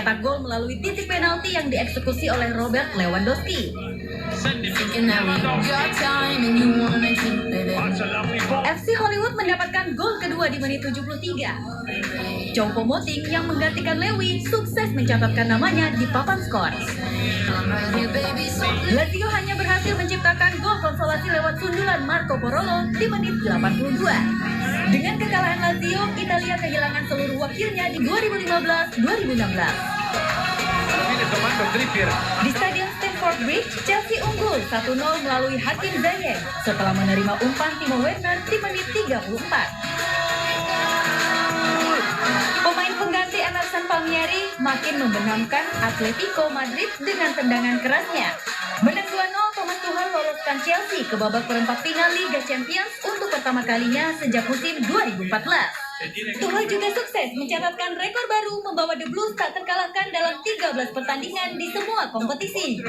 mencetak gol melalui titik penalti yang dieksekusi oleh Robert Lewandowski. FC Hollywood mendapatkan gol kedua di menit 73. Choupo-Moting yang menggantikan Lewy sukses mencatatkan namanya di papan skor. Lazio hanya berhasil menciptakan gol konsolasi lewat sundulan Marco Porolo di menit 82. Dengan kekalahan Lazio, Italia kehilangan seluruh wakilnya di 2015-2016. Di Stadion Stamford Bridge, Chelsea unggul 1-0 melalui Hakim Ziyech setelah menerima umpan Timo Werner di menit 34. Pemain pengganti Emerson Palmieri makin membenamkan Atletico Madrid dengan tendangan kerasnya. Menang 2-0, Thomas Tuchel loloskan Chelsea ke babak perempat final Liga Champions untuk pertama kalinya sejak musim 2014. Tuchel juga sukses mencatatkan rekor baru membawa The Blues tak terkalahkan dalam 13 pertandingan di semua kompetisi.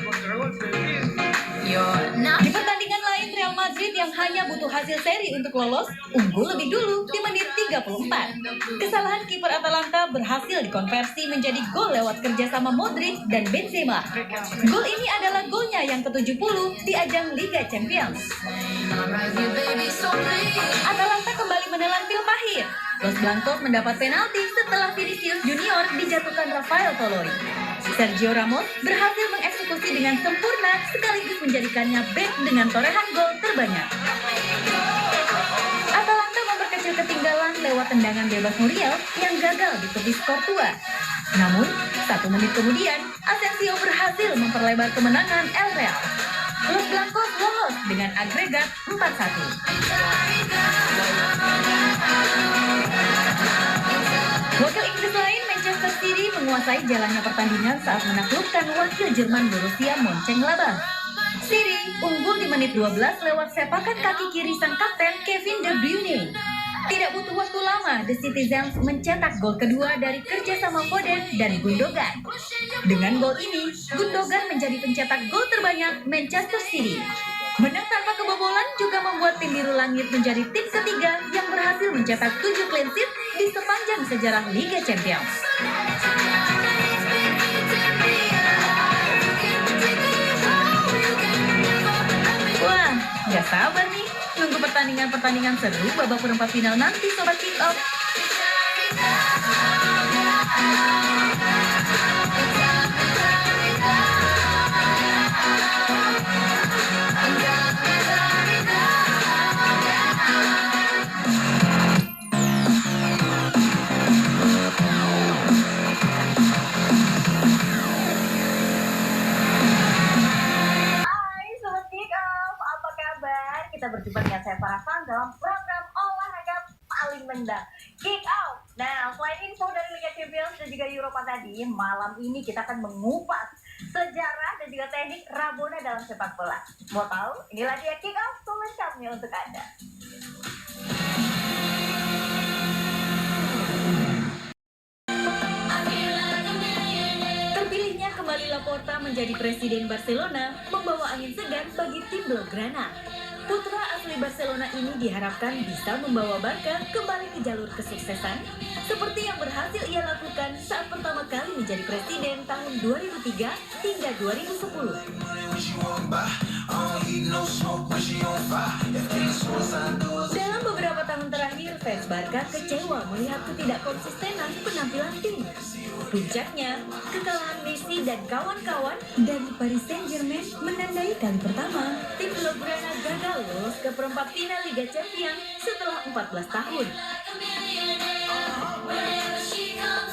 Di pertandingan lain, Real Madrid yang hanya butuh hasil seri untuk lolos, unggul lebih dulu di menit 34. Kesalahan kiper Atalanta berhasil dikonversi menjadi gol lewat kerjasama Modric dan Benzema. Gol ini adalah golnya yang ke-70 di ajang Liga Champions. Atalanta kembali menelan pil pahit. Los Blancos mendapat penalti setelah Vinicius Junior dijatuhkan Rafael Toloi. Sergio Ramos berhasil mengeksekusi dengan sempurna sekaligus menjadikannya back dengan torehan gol terbanyak. Atalanta memperkecil ketinggalan lewat tendangan bebas Muriel yang gagal di tepi skor tua. Namun, 1 menit kemudian, Asensio berhasil memperlebar kemenangan El Real. Los Blancos lolos dengan agregat 4-1. Wakil Inggris lain, Manchester City menguasai jalannya pertandingan saat menaklukkan wakil Jerman Borussia Mönchengladbach. City unggul di menit 12 lewat sepakan kaki kiri sang kapten Kevin De Bruyne. Tidak butuh waktu lama, The Citizens mencetak gol kedua dari kerjasama Foden dan Gundogan. Dengan gol ini, Gundogan menjadi pencetak gol terbanyak Manchester City. Menang tanpa kebobolan juga membuat tim biru langit menjadi tim ketiga yang berhasil mencetak 7 clean sheet di sepanjang sejarah Liga Champions. Wah, gak sabar nih nunggu pertandingan-pertandingan seru babak perempat final nanti Sobat Kick Off. Kita berjumpa dengan saya Farah Fan dalam program olahraga paling mendang Kick Out. Nah, selain info dari Liga Champions dan juga Eropa tadi, malam ini kita akan mengupas sejarah dan juga teknik Rabona dalam sepak bola. Mau tahu? Inilah dia Kick Out selengkapnya untuk Anda. Terpilihnya kembali Laporta menjadi presiden Barcelona membawa angin segar bagi tim Blaugrana. Putra asli Barcelona ini diharapkan bisa membawa Barca kembali ke jalur kesuksesan seperti yang berhasil ia lakukan saat pertama kali menjadi presiden tahun 2003 hingga 2010. Dalam beberapa tahun terakhir, fans Barca kecewa melihat ketidakkonsistenan penampilan tim. Puncaknya, kekalahan Messi dan kawan-kawan dari Paris Saint-Germain menandai kali pertama tim Blaugrana gagal lolos ke perempat final Liga Champions setelah 14 tahun.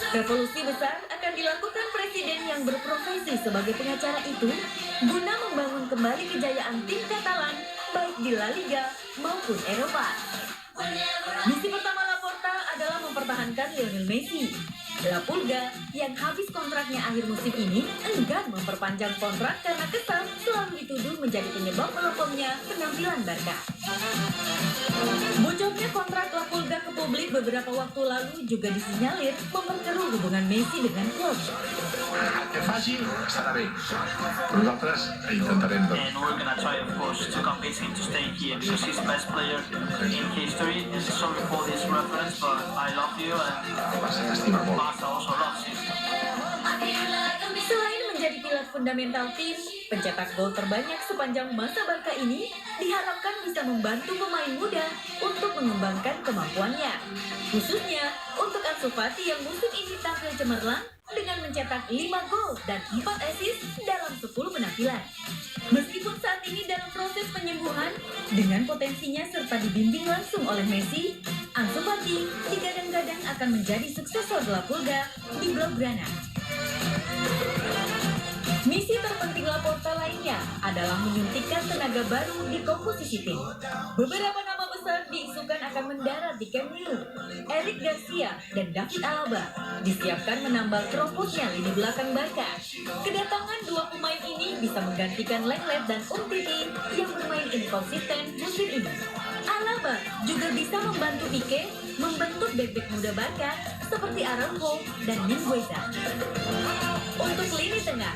Revolusi besar akan dilakukan presiden yang berprofesi sebagai pengacara itu guna membangun kembali kejayaan tim Katalan baik di La Liga maupun Eropa. Misi pertama Laporta adalah mempertahankan Lionel Messi. La Pulga yang habis kontraknya akhir musim ini enggan memperpanjang kontrak karena kesal selalu dituduh menjadi penyebab melempemnya penampilan Barca. Bocornya kontrak La Pulga ke publik beberapa waktu lalu juga disinyalir memperkeruh hubungan Messi dengan klub. Fácil estará bé. Nosaltres intentarem tot. And we're gonna try, of course, to convince him to stay here because he's the best player in history. And sorry for this reference, but I love you and Barça t'estima molt. Barca also loves you. fundamental tim, pencetak gol terbanyak sepanjang masa Barca ini diharapkan bisa membantu pemain muda untuk mengembangkan kemampuannya. Khususnya untuk Ansu Fati yang musim ini tampil cemerlang dengan mencetak 5 gol dan 4 assist dalam 10 penampilan. Meskipun saat ini dalam proses penyembuhan, dengan potensinya serta dibimbing langsung oleh Messi, Ansu Fati digadang-gadang akan menjadi suksesor La Pulga di Blaugrana. Misi terpenting Laporta lainnya adalah menyuntikkan tenaga baru di komposisi tim. Beberapa nama besar diisukan akan mendarat di Camp Nou. Eric Garcia dan David Alaba disiapkan menambal keroposnya lini belakang Barca. Kedatangan dua pemain ini bisa menggantikan Lenglet dan Umtiti yang bermain inkonsisten musim ini. Alaba juga bisa membantu Pique membentuk bek-bek muda Barca seperti Araujo dan Mingueza. Untuk lini tengah,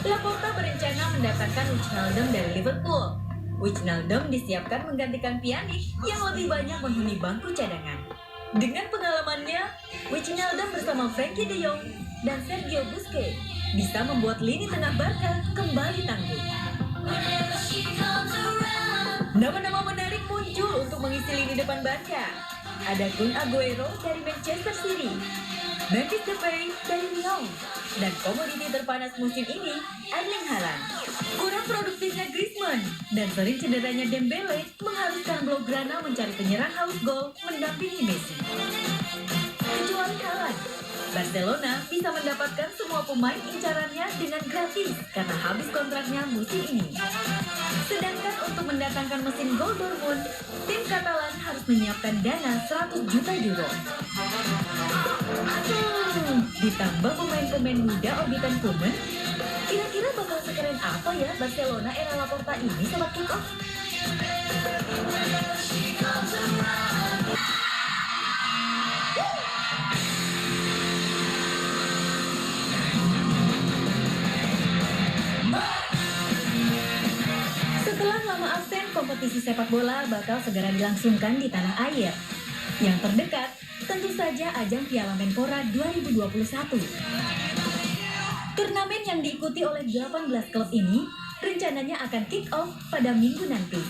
Laporta berencana mendatangkan Wijnaldum dari Liverpool. Wijnaldum disiapkan menggantikan Pjanic yang lebih banyak menghuni bangku cadangan. Dengan pengalamannya, Wijnaldum bersama Frenkie de Jong dan Sergio Busquets bisa membuat lini tengah Barca kembali tangguh. Nama-nama menarik muncul untuk mengisi lini depan Barca. Ada Kun Aguero dari Manchester City, Memphis Depay dari Lyon, dan komoditi terpanas musim ini, Erling Haaland. Kurang produktifnya Griezmann dan sering cederanya Dembele mengharuskan Blaugrana mencari penyerang haus gol mendampingi Messi. Kecuali Haaland, Barcelona bisa mendapatkan semua pemain incarannya dengan gratis karena habis kontraknya musim ini. Sedangkan untuk mendatangkan mesin gol Dortmund, tim Katalan harus menyiapkan dana 100 juta euro. Ditambah pemain-pemain muda orbitan Koeman, kira-kira bakal sekeren apa ya Barcelona era Laporta ini sobat kick-off? Setelah lama absen, kompetisi sepak bola bakal segera dilangsungkan di tanah air. Yang terdekat, tentu saja ajang Piala Menpora 2021. Turnamen yang diikuti oleh 18 klub ini rencananya akan kick-off pada minggu nanti.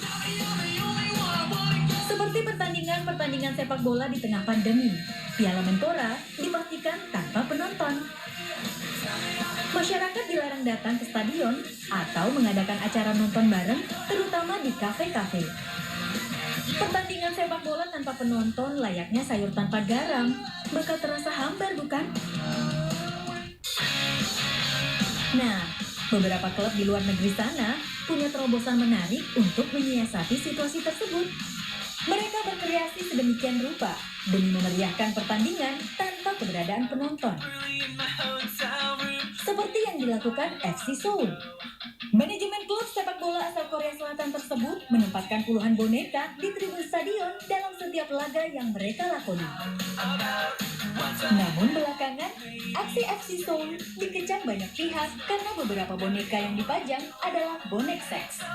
Seperti pertandingan-pertandingan sepak bola di tengah pandemi, Piala Menpora dipastikan tanpa penonton. Masyarakat dilarang datang ke stadion atau mengadakan acara nonton bareng, terutama di kafe-kafe. Pertandingan sepak bola tanpa penonton layaknya sayur tanpa garam, bakal terasa hambar bukan? Nah, beberapa klub di luar negeri sana punya terobosan menarik untuk menyiasati situasi tersebut. Mereka berkreasi sedemikian rupa demi memeriahkan pertandingan tanpa keberadaan penonton. Seperti yang dilakukan FC Seoul. Manajemen klub sepak bola asal Korea Selatan tersebut menempatkan puluhan boneka di tribun stadion dalam setiap laga yang mereka lakoni. Namun belakangan, aksi FC Seoul dikecam banyak pihak karena beberapa boneka yang dipajang adalah bonek seks.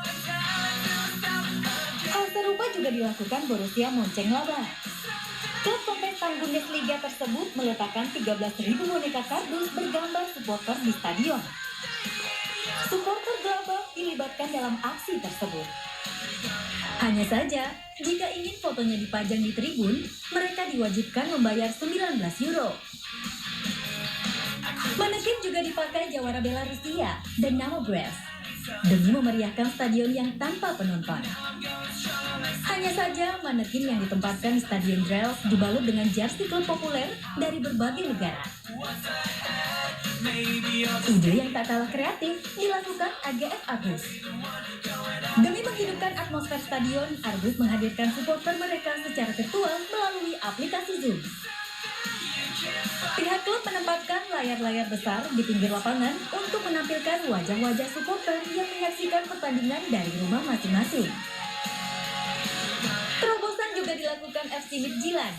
Hal serupa juga dilakukan Borussia Mönchengladbach. Klub kontestan Bundesliga tersebut meletakkan 13.000 boneka kardus bergambar supporter di stadion. Supporter Gladbach dilibatkan dalam aksi tersebut. Hanya saja, jika ingin fotonya dipajang di tribun, mereka diwajibkan membayar 19 euro. Manekin juga dipakai jawara Belarusia dan nama Brest demi memeriahkan stadion yang tanpa penonton. Hanya saja, manekin yang ditempatkan di Stadion Drells dibalut dengan jersey klub populer dari berbagai negara. Ide yang tak kalah kreatif dilakukan AGF Arbus. Demi menghidupkan atmosfer stadion, Arbus menghadirkan supporter mereka secara virtual melalui aplikasi Zoom. Pihak klub menempatkan layar-layar besar di pinggir lapangan untuk menampilkan wajah-wajah supporter yang menyaksikan pertandingan dari rumah masing-masing. Terobosan juga dilakukan FC Midtjylland.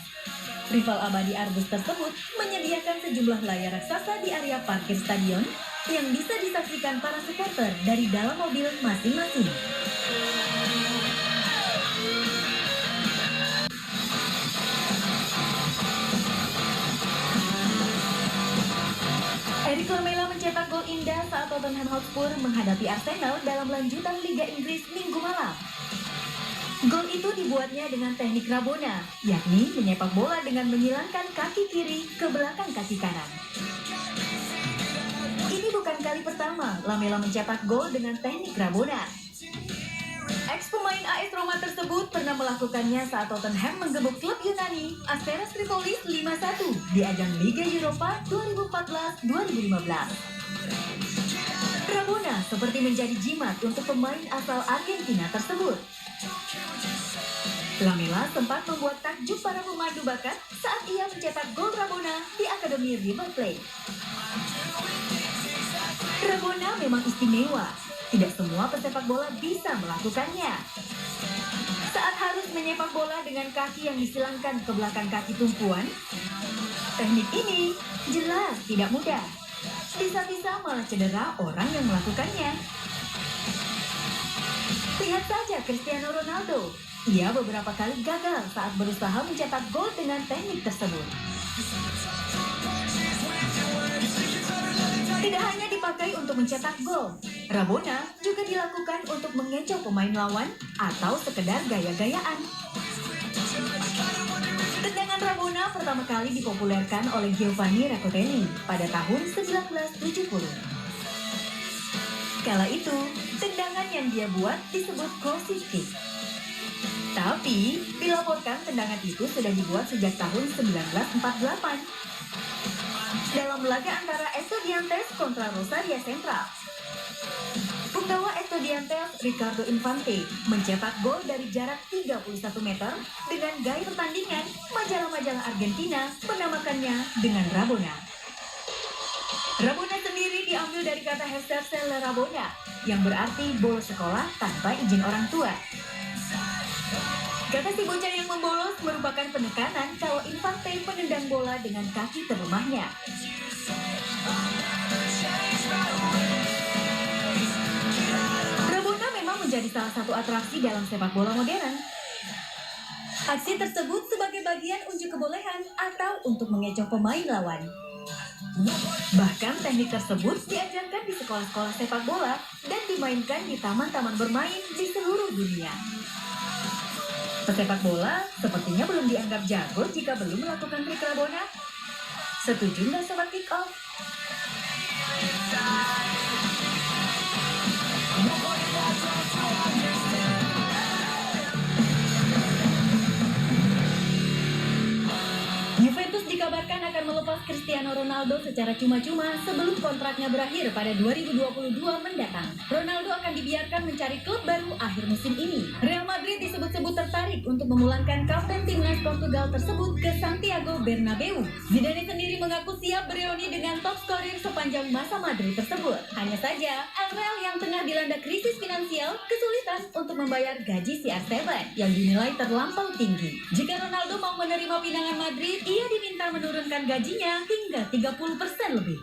Rival abadi Arbus tersebut menyediakan sejumlah layar raksasa di area parkir stadion yang bisa disaksikan para supporter dari dalam mobil masing-masing. Eric Lamela mencetak gol indah saat Tottenham Hotspur menghadapi Arsenal dalam lanjutan Liga Inggris Minggu malam. Gol itu dibuatnya dengan teknik Rabona, yakni menyepak bola dengan menyilangkan kaki kiri ke belakang kaki kanan. Ini bukan kali pertama Lamela mencetak gol dengan teknik Rabona. Ex-pemain AS Roma tersebut pernah melakukannya saat Tottenham menggebuk klub Yunani Asteras Tripolis 5-1 di ajang Liga Eropa 2014-2015. Rabona seperti menjadi jimat untuk pemain asal Argentina tersebut. Lamela sempat membuat takjub para pemandu bakat saat ia mencetak gol Rabona di Akademi River Plate. Rabona memang istimewa. Tidak semua pesepak bola bisa melakukannya. Saat harus menyepak bola dengan kaki yang disilangkan ke belakang kaki tumpuan, teknik ini jelas tidak mudah. Bisa-bisa malah cedera orang yang melakukannya. Lihat saja Cristiano Ronaldo. Ia beberapa kali gagal saat berusaha mencetak gol dengan teknik tersebut. Tidak hanya dipakai untuk mencetak gol, Rabona juga dilakukan untuk mengecoh pemain lawan atau sekedar gaya-gayaan. Tendangan Rabona pertama kali dipopulerkan oleh Giovanni Rakotenni pada tahun 1970. Kala itu, tendangan yang dia buat disebut crossing kick. Tapi, dilaporkan tendangan itu sudah dibuat sejak tahun 1948. Dalam laga antara Estudiantes kontra Rosario Central. Punggawa Estudiantes Ricardo Infante mencetak gol dari jarak 31 meter dengan gaya pertandingan majalah-majalah Argentina menamakannya dengan Rabona. Rabona sendiri diambil dari kata Hesterse la Rabona yang berarti bolos sekolah tanpa izin orang tua. Kata si bocah yang membolos merupakan penekanan kalau Infante menendang bola dengan kaki terlemahnya. Rabona memang menjadi salah satu atraksi dalam sepak bola modern. Aksi tersebut sebagai bagian unjuk kebolehan atau untuk mengecoh pemain lawan. Bahkan teknik tersebut diajarkan di sekolah-sekolah sepak bola dan dimainkan di taman-taman bermain di seluruh dunia. Pesepak bola sepertinya belum dianggap jago jika belum melakukan trik Rabona. Setuju nggak sobat kick off? Juventus dikabarkan akan melepas Cristiano Ronaldo secara cuma-cuma sebelum kontraknya berakhir pada 2022 mendatang. Ronaldo akan dibiarkan mencari klub baru akhir musim ini. Real Madrid disebut-sebut tertarik untuk memulangkan kapten timnas Portugal tersebut ke Santiago Bernabeu. Zidane sendiri mengaku siap bereuni dengan top skorer sepanjang masa Madrid tersebut. Hanya saja, El Real yang tengah dilanda krisis finansial kesulitan untuk membayar gaji CR7 yang dinilai terlampau tinggi. Jika Ronaldo mau menerima pinangan Madrid, ia diminta menurunkan gajinya hingga 30% lebih.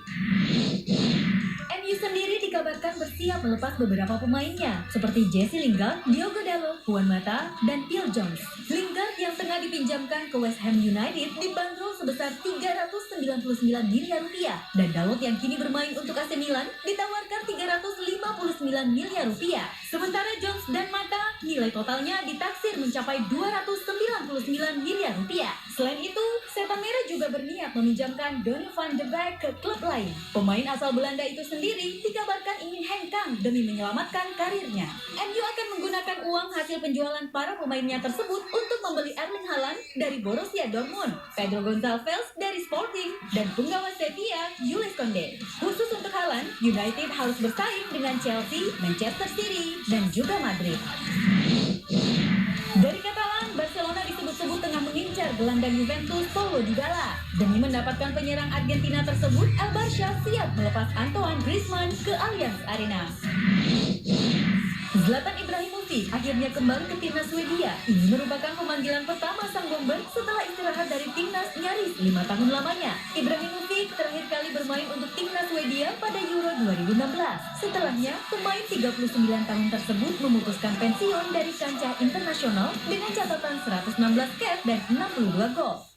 MU sendiri dikabarkan bersiap melepas beberapa pemainnya, seperti Jesse Lingard, Diogo Dalot, Juan Mata, dan Phil Jones. Lingard yang tengah dipinjamkan ke West Ham United dibanderol sebesar 399 miliar rupiah, dan Dalot yang kini bermain untuk AC Milan ditawarkan 359 miliar rupiah. Sementara Jones dan Mata nilai totalnya ditaksir mencapai 299 miliar rupiah. Selain itu, Setan Merah juga berniat meminjamkan Donny van de Beek ke klub lain. Pemain asal Belanda itu sendiri dikabarkan ingin hengkang demi menyelamatkan karirnya. MU akan menggunakan uang hasil penjualan para pemainnya tersebut untuk membeli Erling Haaland dari Borussia Dortmund, Pedro Gonçalves dari Sporting, dan penggawa Sevilla, Jules Koundé. Khusus untuk Haaland, United harus bersaing dengan Chelsea, Manchester City, dan juga Madrid. Dari Catalan, Barcelona disebut-sebut tengah mengincar gelandang Juventus Paulo Dybala. Demi mendapatkan penyerang Argentina tersebut, El Barça siap melepas Antoine Griezmann ke Allianz Arena. Zlatan Ibrahimovic akhirnya kembali ke timnas Swedia. Ini merupakan pemanggilan pertama sang bomber setelah istirahat dari timnas nyaris 5 tahun lamanya. Ibrahimovic terakhir kali bermain untuk timnas Swedia pada Euro 2016. Setelahnya, pemain 39 tahun tersebut memutuskan pensiun dari kancah internasional dengan catatan 116 cap dan 62 gol.